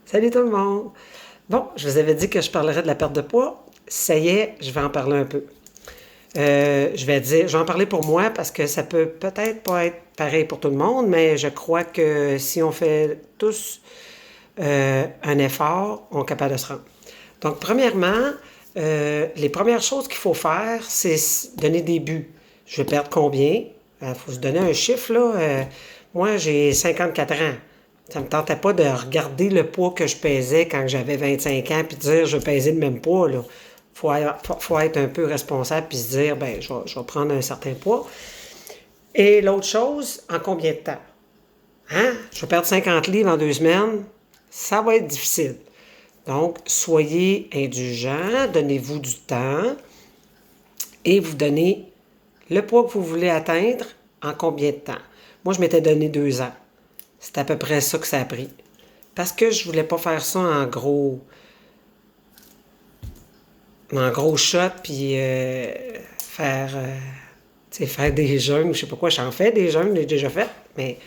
Salut tout le monde! Bon, je vous avais dit que je parlerais de la perte de poids. Ça y est, je vais en parler un peu. Je vais en parler pour moi parce que ça peut peut-être pas être pareil pour tout le monde, mais je crois que si on fait tous un effort, on est capable de se rendre. Donc, premièrement, les premières choses qu'il faut faire, c'est donner des buts. Je vais perdre combien? Il faut se donner un chiffre, là. Moi, j'ai 54 ans. Ça me tentait pas de regarder le poids que je pesais quand j'avais 25 ans puis de dire je pesais le même poids, là. Faut être un peu responsable puis se dire, ben, je vais prendre un certain poids. Et l'autre chose, en combien de temps? Hein? Je vais perdre 50 livres en 2 semaines. Ça va être difficile. Donc, soyez indulgents, donnez-vous du temps et vous donnez le poids que vous voulez atteindre en combien de temps. Moi, je m'étais donné 2 ans. C'est à peu près ça que ça a pris. Parce que je voulais pas faire ça en gros shot, puis faire des jeûnes, je sais pas quoi, j'en fais des jeûnes, j'ai déjà fait, mais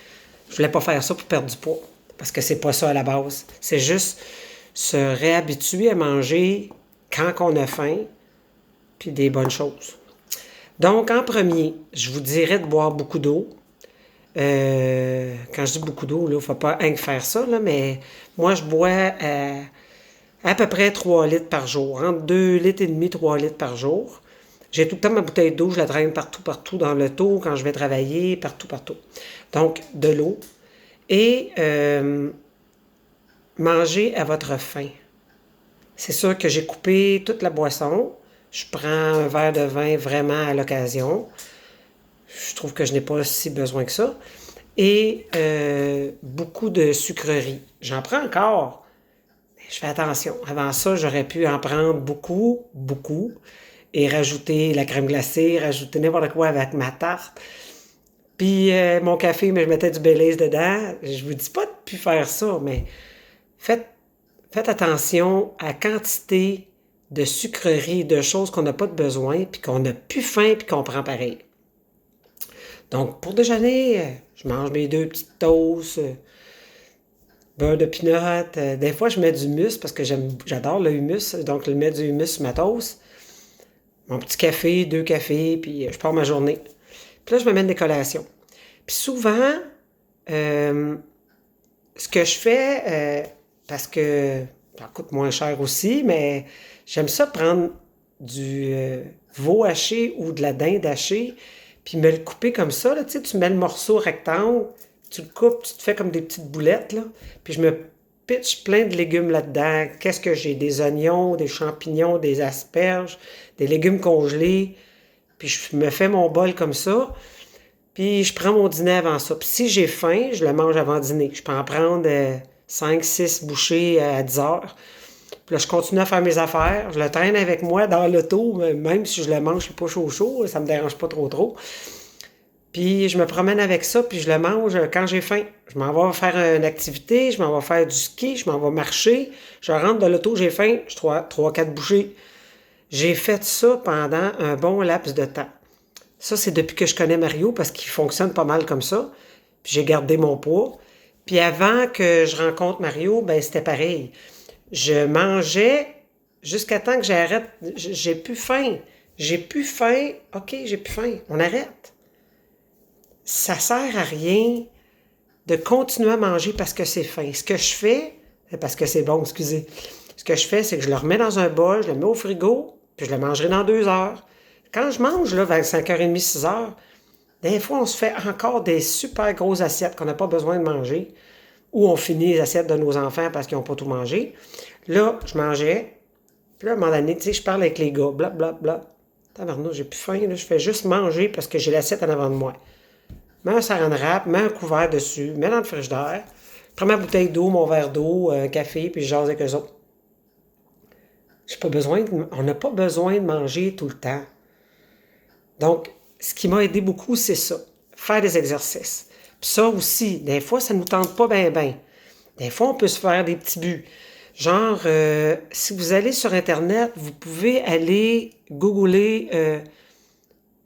je voulais pas faire ça pour perdre du poids. Parce que c'est pas ça à la base. C'est juste se réhabituer à manger quand on a faim, puis des bonnes choses. Donc, en premier, je vous dirais de boire beaucoup d'eau. Quand je dis beaucoup d'eau, il ne faut pas rien que faire ça, là, mais moi, je bois à peu près 3 litres par jour, entre 2 litres et demi, 3 litres par jour. J'ai tout le temps ma bouteille d'eau, je la traîne partout, partout dans l'auto, quand je vais travailler, partout, partout. Donc, de l'eau. Et manger à votre faim. C'est sûr que j'ai coupé toute la boisson. Je prends un verre de vin vraiment à l'occasion. Je trouve que je n'ai pas si besoin que ça. Et beaucoup de sucreries. J'en prends encore. Mais je fais attention. Avant ça, j'aurais pu en prendre beaucoup, beaucoup. Et rajouter la crème glacée, rajouter n'importe quoi avec ma tarte. Puis mon café, mais je mettais du Baileys dedans. Je vous dis pas de plus faire ça, mais faites, faites attention à la quantité de sucreries, de choses qu'on n'a pas de besoin, puis qu'on n'a plus faim, puis qu'on prend pareil. Donc, pour déjeuner, je mange mes 2 petites toasts, beurre de pinot. Des fois, je mets du humus parce que j'adore le humus. Donc, je mets du humus sur ma toast. Mon petit café, 2 cafés, puis je pars ma journée. Puis là, je me mets des collations. Puis souvent, euh, ce que je fais, parce que ça coûte moins cher aussi, mais j'aime ça prendre du veau haché ou de la dinde hachée, puis me le couper comme ça. Là, tu mets le morceau rectangle, tu le coupes, tu te fais comme des petites boulettes, là, puis je me pitch plein de légumes là-dedans. Qu'est-ce que j'ai? Des oignons, des champignons, des asperges, des légumes congelés, puis je me fais mon bol comme ça. Puis je prends mon dîner avant ça. Puis si j'ai faim, je le mange avant dîner. Je peux en prendre 5-6 bouchées à 10 heures. Puis là, je continue à faire mes affaires. Je le traîne avec moi dans l'auto, même si je le mange pas chaud chaud, ça me dérange pas trop trop. Puis je me promène avec ça, puis je le mange quand j'ai faim. Je m'en vais faire une activité, je m'en vais faire du ski, je m'en vais marcher. Je rentre dans l'auto, j'ai faim, je 3-4 bouchées. J'ai fait ça pendant un bon laps de temps. Ça, c'est depuis que je connais Mario parce qu'il fonctionne pas mal comme ça. Puis j'ai gardé mon poids. Puis avant que je rencontre Mario, ben c'était pareil. Je mangeais jusqu'à temps que j'arrête. J'ai plus faim. J'ai plus faim. OK, j'ai plus faim. On arrête. Ça sert à rien de continuer à manger parce que c'est faim. Ce que je fais, c'est parce que c'est bon, excusez. Ce que je fais, c'est que je le remets dans un bol, je le mets au frigo, puis je le mangerai dans 2 heures. Quand je mange, là, vers 5h30, 6 heures, des fois, on se fait encore des super grosses assiettes qu'on n'a pas besoin de manger, ou on finit les assiettes de nos enfants parce qu'ils n'ont pas tout mangé. Là, je mangeais, puis là, à un moment donné, tu sais, je parle avec les gars, blablabla. Bla, bla. Tabarnouche, j'ai plus faim, là, je fais juste manger parce que j'ai l'assiette en avant de moi. Mets un saran wrap, mets un couvert dessus, mets dans le frigidaire, prends ma bouteille d'eau, mon verre d'eau, un café, puis je jase avec eux autres. On n'a pas besoin de manger tout le temps. Donc, ce qui m'a aidé beaucoup, c'est ça. Faire des exercices. Puis ça aussi, des fois, ça ne nous tente pas bien, bien. Des fois, on peut se faire des petits buts. Genre, si vous allez sur Internet, vous pouvez aller googler,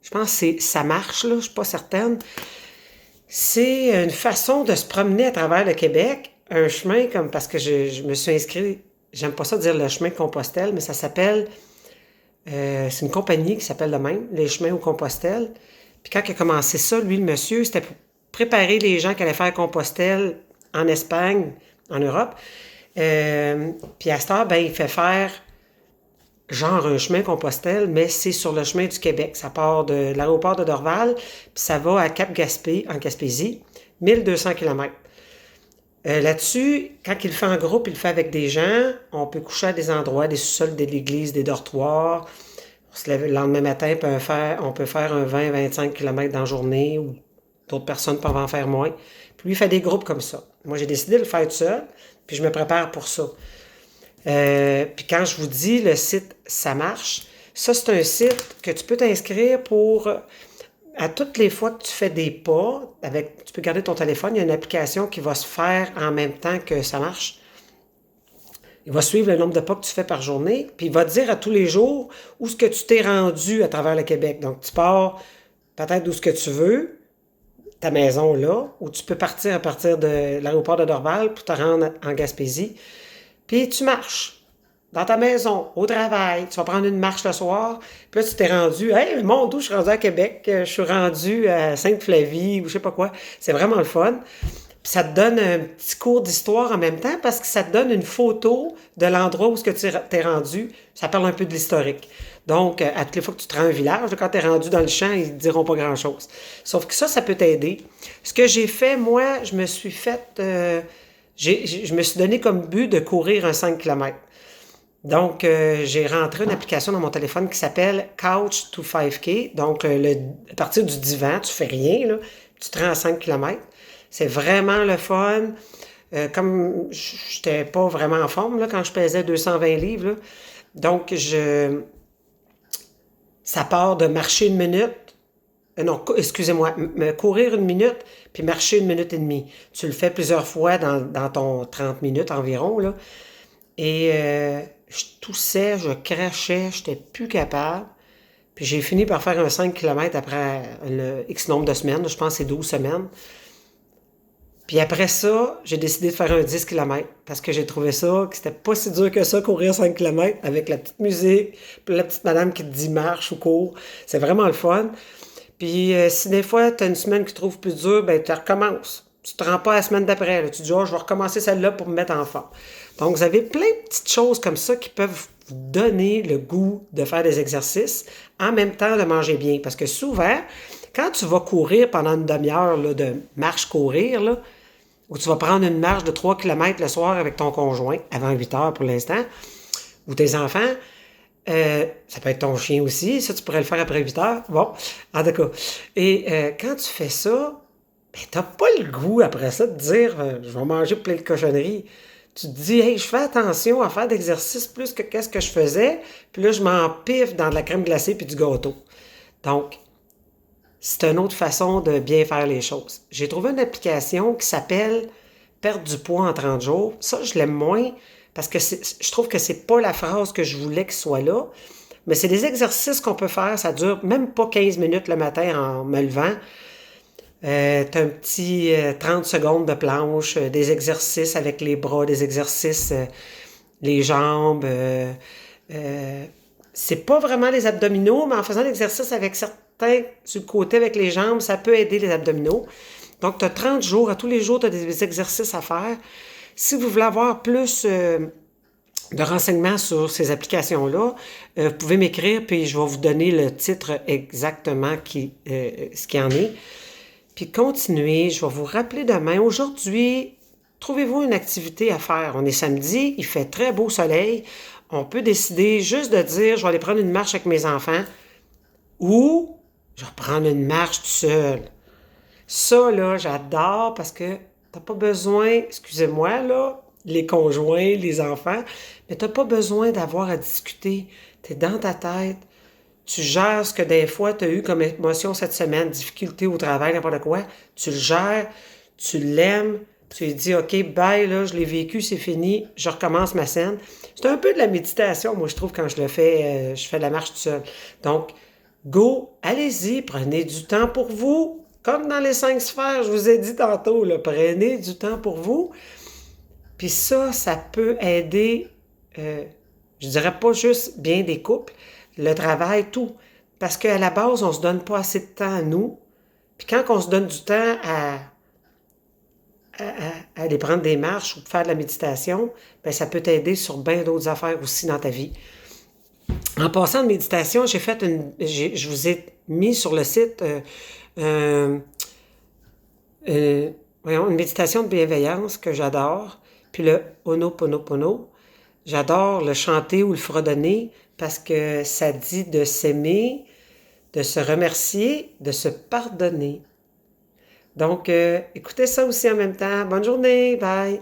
je pense que ça marche, là, je ne suis pas certaine. C'est une façon de se promener à travers le Québec. un chemin comme parce que je me suis inscrit, j'aime pas ça dire le chemin Compostelle, mais ça s'appelle, c'est une compagnie qui s'appelle de même, les chemins au Compostelle. Puis quand il a commencé ça, lui, le monsieur, c'était pour préparer les gens qui allaient faire Compostelle en Espagne, en Europe. Puis à cette heure, ben, il fait faire genre un chemin Compostelle, mais c'est sur le chemin du Québec. Ça part de l'aéroport de Dorval, puis ça va à Cap-Gaspé, en Gaspésie, 1200 kilomètres. Là-dessus, quand il le fait en groupe, il le fait avec des gens. On peut coucher à des endroits, des sous-sols de l'église, des dortoirs. On se lève le lendemain matin, on peut faire un 20-25 km dans la journée, ou d'autres personnes peuvent en faire moins. Puis lui, il fait des groupes comme ça. Moi, j'ai décidé de le faire tout seul, puis je me prépare pour ça. Puis quand je vous dis le site Ça marche, ça c'est un site que tu peux t'inscrire pour à toutes les fois que tu fais des pas, tu peux garder ton téléphone, il y a une application qui va se faire en même temps que Ça marche. Il va suivre le nombre de pas que tu fais par journée, puis il va te dire à tous les jours où ce que tu t'es rendu à travers le Québec. Donc tu pars peut-être d'où ce que tu veux, ta maison là, ou tu peux partir à partir de l'aéroport de Dorval pour te rendre en Gaspésie. Puis tu marches dans ta maison, au travail. Tu vas prendre une marche le soir. Puis là, tu t'es rendu, hey, mon Dieu, je suis rendu à Québec. Je suis rendu à Sainte-Flavie ou je sais pas quoi. C'est vraiment le fun. Puis ça te donne un petit cours d'histoire en même temps parce que ça te donne une photo de l'endroit où tu t'es rendu. Ça parle un peu de l'historique. Donc, à toutes les fois que tu te rends à un village, quand tu es rendu dans le champ, ils ne diront pas grand-chose. Sauf que ça peut t'aider. Ce que j'ai fait, moi, je me suis fait... je me suis donné comme but de courir un 5 km. Donc, j'ai rentré une application dans mon téléphone qui s'appelle Couch to 5K. Donc, à partir du divan, tu fais rien, là, tu te rends à 5 km. C'est vraiment le fun. Comme je n'étais pas vraiment en forme là, quand je pesais 220 livres, là. Donc, ça part de marcher une minute. Non, excusez-moi, courir une minute, puis marcher une minute et demie. Tu le fais plusieurs fois dans ton 30 minutes environ, là. Et je toussais, je crachais, je n'étais plus capable. Puis j'ai fini par faire un 5 km après le X nombre de semaines, je pense que c'est 12 semaines. Puis après ça, j'ai décidé de faire un 10 km parce que j'ai trouvé ça, que c'était pas si dur que ça, courir 5 km avec la petite musique, puis la petite madame qui te dit marche ou cours. C'est vraiment le fun. Puis si des fois, tu as une semaine qui te trouve plus dure, ben tu recommences. Tu te rends pas la semaine d'après. Là. Tu dis, oh, je vais recommencer celle-là pour me mettre en forme. Donc, vous avez plein de petites choses comme ça qui peuvent vous donner le goût de faire des exercices en même temps de manger bien. Parce que souvent, quand tu vas courir pendant une demi-heure là, de marche-courir, là, ou tu vas prendre une marche de 3 km le soir avec ton conjoint, avant 8 heures pour l'instant, ou tes enfants, ça peut être ton chien aussi, ça tu pourrais le faire après 8 heures. Bon, en tout cas. Et quand tu fais ça, ben t'as pas le goût après ça de dire je vais manger plein de cochonneries. Tu te dis, hey, je fais attention à faire d'exercice plus que qu'est-ce que je faisais, puis là je m'empiffe dans de la crème glacée puis du gâteau. Donc, c'est une autre façon de bien faire les choses. J'ai trouvé une application qui s'appelle Perdre du poids en 30 jours. Ça, je l'aime moins parce que je trouve que c'est pas la phrase que je voulais qu'il soit là. Mais c'est des exercices qu'on peut faire. Ça dure même pas 15 minutes le matin en me levant. T'as un petit 30 secondes de planche, des exercices avec les bras, des exercices les jambes. C'est pas vraiment les abdominaux, mais en faisant l'exercice avec certains sur le côté avec les jambes, ça peut aider les abdominaux. Donc, tu as 30 jours, à tous les jours, tu as des exercices à faire. Si vous voulez avoir plus de renseignements sur ces applications-là, vous pouvez m'écrire, puis je vais vous donner le titre exactement ce qu'il y en est. Puis continuez, je vais vous rappeler demain. Aujourd'hui, trouvez-vous une activité à faire. On est samedi, il fait très beau soleil. On peut décider juste de dire, je vais aller prendre une marche avec mes enfants ou je vais prendre une marche tout seul. Ça, là, j'adore parce que t'as pas besoin, excusez-moi, là, les conjoints, les enfants, mais t'as pas besoin d'avoir à discuter. T'es dans ta tête. Tu gères ce que des fois tu as eu comme émotion cette semaine, difficulté au travail, n'importe quoi. Tu le gères, tu l'aimes, tu lui dis, OK, bye, là, je l'ai vécu, c'est fini, je recommence ma scène. C'est un peu de la méditation, moi, je trouve, quand je le fais, je fais de la marche tout seul. Donc, go, allez-y, prenez du temps pour vous. Comme dans les 5 sphères, je vous ai dit tantôt, là, prenez du temps pour vous. Puis ça peut aider, je dirais pas juste bien des couples, le travail, tout. Parce qu'à la base, on se donne pas assez de temps à nous. Puis quand on se donne du temps à aller prendre des marches ou faire de la méditation, ben ça peut t'aider sur bien d'autres affaires aussi dans ta vie. En passant de méditation, je vous ai mis sur le site euh, une méditation de bienveillance que j'adore, puis le Ho'oponopono. J'adore le chanter ou le fredonner parce que ça dit de s'aimer, de se remercier, de se pardonner. Donc, écoutez ça aussi en même temps. Bonne journée, bye!